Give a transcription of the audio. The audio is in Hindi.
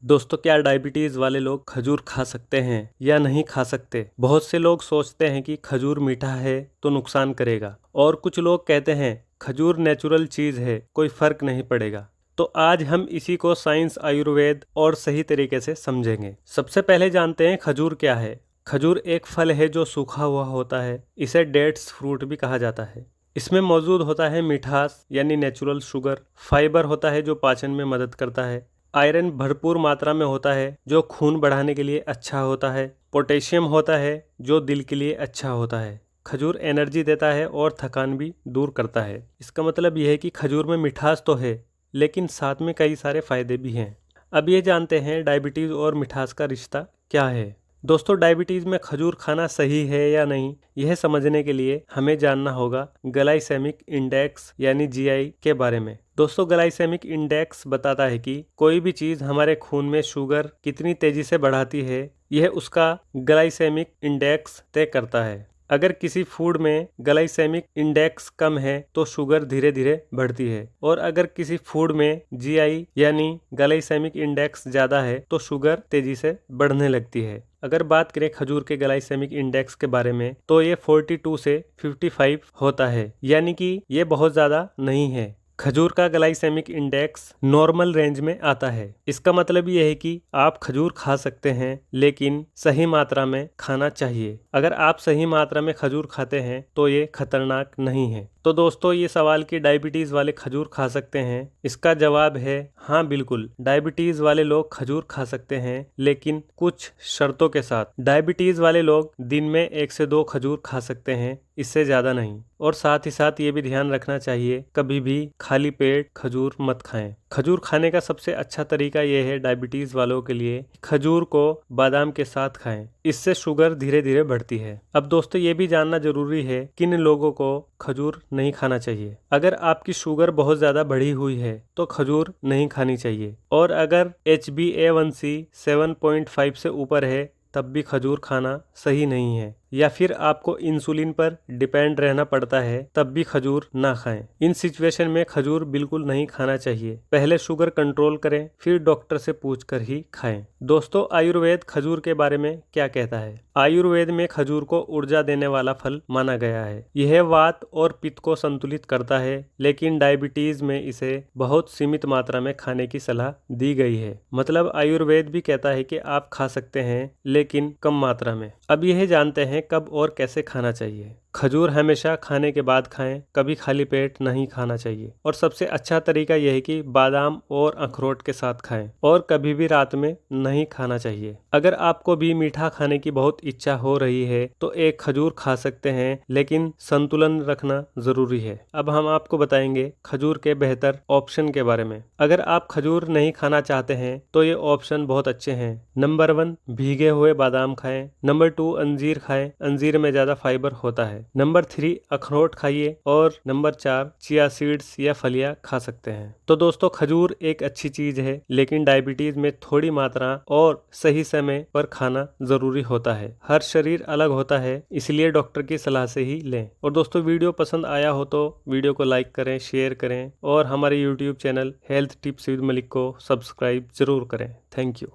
दोस्तों, क्या डायबिटीज वाले लोग खजूर खा सकते हैं या नहीं खा सकते? बहुत से लोग सोचते हैं कि खजूर मीठा है तो नुकसान करेगा, और कुछ लोग कहते हैं खजूर नेचुरल चीज है, कोई फर्क नहीं पड़ेगा। तो आज हम इसी को साइंस, आयुर्वेद और सही तरीके से समझेंगे। सबसे पहले जानते हैं खजूर क्या है। खजूर एक फल है जो सूखा हुआ होता है। इसे डेट्स फ्रूट भी कहा जाता है। इसमें मौजूद होता है मिठास यानी नेचुरल शुगर, फाइबर होता है जो पाचन में मदद करता है, आयरन भरपूर मात्रा में होता है जो खून बढ़ाने के लिए अच्छा होता है, पोटेशियम होता है जो दिल के लिए अच्छा होता है। खजूर एनर्जी देता है और थकान भी दूर करता है। इसका मतलब यह है कि खजूर में मिठास तो है, लेकिन साथ में कई सारे फायदे भी हैं। अब ये जानते हैं डायबिटीज़ और मिठास का रिश्ता क्या है। दोस्तों, डायबिटीज़ में खजूर खाना सही है या नहीं, यह समझने के लिए हमें जानना होगा ग्लाइसेमिक इंडेक्स यानी जीआई के बारे में। दोस्तों, ग्लाइसेमिक इंडेक्स बताता है कि कोई भी चीज़ हमारे खून में शुगर कितनी तेजी से बढ़ाती है, यह उसका ग्लाइसेमिक इंडेक्स तय करता है। अगर किसी फूड में ग्लाइसेमिक इंडेक्स कम है तो शुगर धीरे धीरे बढ़ती है, और अगर किसी फूड में जीआई यानी ग्लाइसेमिक इंडेक्स ज़्यादा है तो शुगर तेजी से बढ़ने लगती है। अगर बात करें खजूर के ग्लाइसेमिक इंडेक्स के बारे में, तो ये 42 से 55 होता है, यानी कि ये बहुत ज़्यादा नहीं है। खजूर का ग्लाइसेमिक इंडेक्स नॉर्मल रेंज में आता है। इसका मतलब यह है कि आप खजूर खा सकते हैं, लेकिन सही मात्रा में खाना चाहिए। अगर आप सही मात्रा में खजूर खाते हैं तो ये खतरनाक नहीं है। तो दोस्तों, ये सवाल कि डायबिटीज़ वाले खजूर खा सकते हैं, इसका जवाब है हाँ, बिल्कुल। डायबिटीज़ वाले लोग खजूर खा सकते हैं, लेकिन कुछ शर्तों के साथ। डायबिटीज़ वाले लोग दिन में 1 से 2 खजूर खा सकते हैं, इससे ज़्यादा नहीं। और साथ ही साथ ये भी ध्यान रखना चाहिए, कभी भी खाली पेट खजूर मत खाएं। खजूर खाने का सबसे अच्छा तरीका यह है डायबिटीज़ वालों के लिए, खजूर को बादाम के साथ खाएं। इससे शुगर धीरे धीरे बढ़ती है। अब दोस्तों, ये भी जानना जरूरी है किन लोगों को खजूर नहीं खाना चाहिए। अगर आपकी शुगर बहुत ज़्यादा बढ़ी हुई है तो खजूर नहीं खानी चाहिए, और अगर HbA1c 7.5 से ऊपर है तब भी खजूर खाना सही नहीं है, या फिर आपको इंसुलिन पर डिपेंड रहना पड़ता है तब भी खजूर ना खाएं। इन सिचुएशन में खजूर बिल्कुल नहीं खाना चाहिए। पहले शुगर कंट्रोल करें, फिर डॉक्टर से पूछकर ही खाएं। दोस्तों, आयुर्वेद खजूर के बारे में क्या कहता है। आयुर्वेद में खजूर को ऊर्जा देने वाला फल माना गया है। यह वात और पित्त को संतुलित करता है, लेकिन डायबिटीज में इसे बहुत सीमित मात्रा में खाने की सलाह दी गई है। मतलब आयुर्वेद भी कहता है कि आप खा सकते हैं, लेकिन कम मात्रा में। अब यह जानते हैं कब और कैसे खाना चाहिए। खजूर हमेशा खाने के बाद खाएं, कभी खाली पेट नहीं खाना चाहिए। और सबसे अच्छा तरीका यह है कि बादाम और अखरोट के साथ खाएं, और कभी भी रात में नहीं खाना चाहिए। अगर आपको भी मीठा खाने की बहुत इच्छा हो रही है तो एक खजूर खा सकते हैं, लेकिन संतुलन रखना जरूरी है। अब हम आपको बताएंगे खजूर के बेहतर ऑप्शन के बारे में। अगर आप खजूर नहीं खाना चाहते हैं तो ये ऑप्शन बहुत अच्छे हैं। नंबर 1, भीगे हुए बादाम खाएं। नंबर 2, अंजीर खाएं, अंजीर में ज्यादा फाइबर होता है। नंबर 3, अखरोट खाइए। और नंबर 4, चिया सीड्स या फलियां खा सकते हैं। तो दोस्तों, खजूर एक अच्छी चीज है, लेकिन डायबिटीज में थोड़ी मात्रा और सही समय पर खाना जरूरी होता है। हर शरीर अलग होता है, इसलिए डॉक्टर की सलाह से ही लें। और दोस्तों, वीडियो पसंद आया हो तो वीडियो को लाइक करें, शेयर करें, और हमारे YouTube channel health tips with Malik को सब्सक्राइब जरूर करें। Thank you.